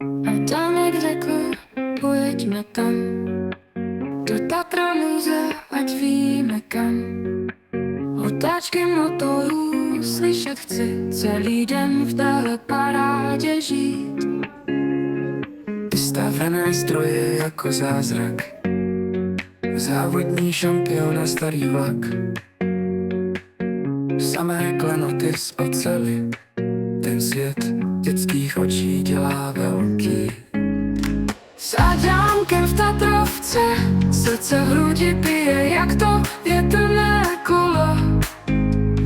A Danek řekl, pojeďme tam, do Tatra muzea, ať víme kam. Otáčky motorů slyšet chci, celý den v téhle parádě žít. Vystavené stroje jako zázrak, závodní šampion a starý vlak. Samé klenoty z oceli, ten svět dětských očí dělá velký. S Adámkem v Tatrovce srdce v hrudi pije, jak to větrné kolo.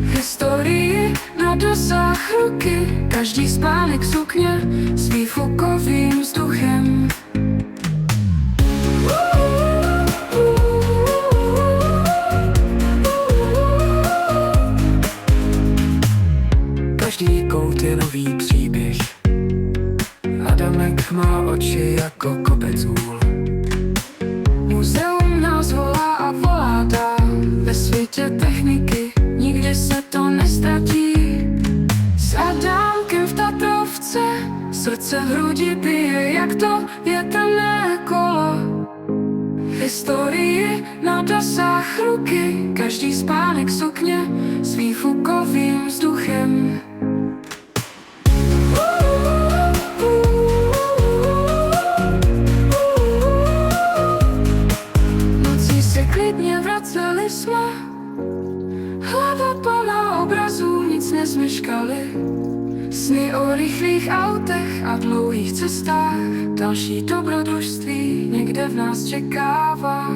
Historii na dosah ruky, každý spánek sukně s výfukovým vzduchem. Každý kout je nový příběh, Adamek má oči jako kopec úl. Muzeum nás volá a volá dál, ve světě techniky nikdy se to nestratí. S Adámkem v Tatrovce srdce v hrudi bije, jak to větrné kolo. Historii na dosah ruky, každý spánek sukně s výfukovým vzduchem. Nocí se klidně vraceli jsme, hlava plná obrazů, nic nezmeškali. Sny o rychlých autech a dlouhých cestách, další dobrodružství někde v nás čekává.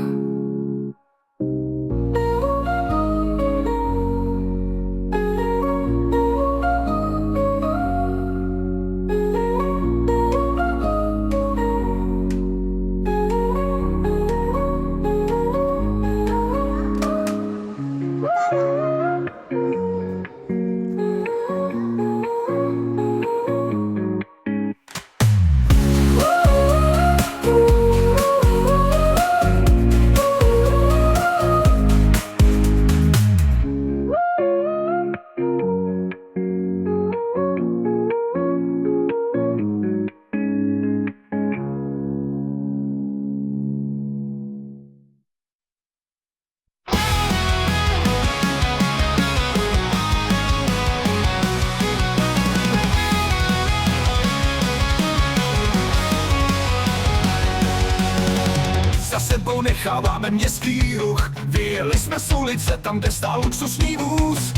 Za sebou necháváme městský ruch, vyjeli jsme z ulice, tam, kde stál luxusní vůz.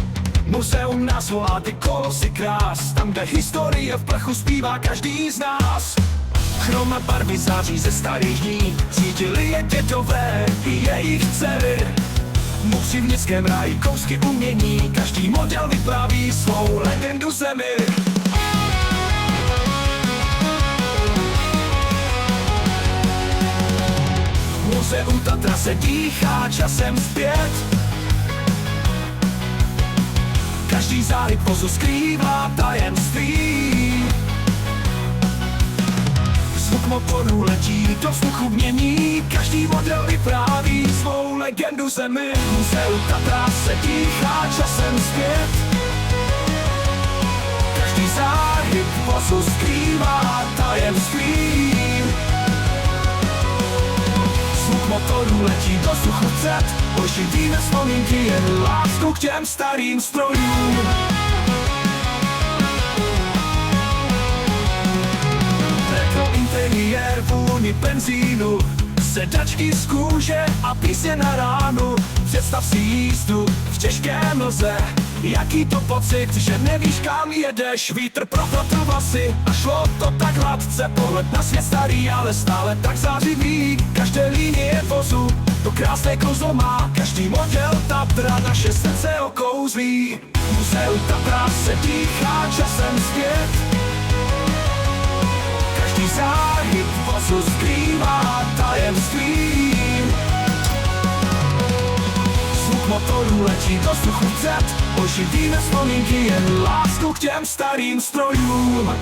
Muzeum nás volá, ty kolosy krás, tam, kde historie v prachu zpívá každý z nás. Chroma barvy září ze starých dní, cítili je dědové i jejich dcery. Muži v městském ráji kousky umění, každý model vypráví svou legendu zemi. Muzeum Tatra se dýchá časem zpět. Každý záhyb vozu skrývá tajemství. Zvuk motorů letí do vzduchu mění, každý model vypráví svou legendu zemi. Muzeum Tatra se dýchá časem zpět. Každý záhyb vozu skrývá tajemství. Zvuk motorů letí do vzduchu cet, oživíme vzpomínky, jen lásku k těm starým strojům. Retro interiér, vůni benzínu, sedačky z kůže a písně na ránu. Představ si jízdu v těžké mlze, jaký to pocit, že nevíš kam jedeš. Vítr profotil vlasy a šlo to tak hladce, pohled na svět starý, ale stále tak zářivý. Každé linie vozu to krásné kouzlo má, každý model Tatra naše srdce okouzlí. Muzeum Tatra se dýchá časem zpět. Každý záhyb vozu skrývá tajemství. Zvuk motorů letí do vzduchu cet, oživíme vzpomínky, jen lásku k těm starým strojům.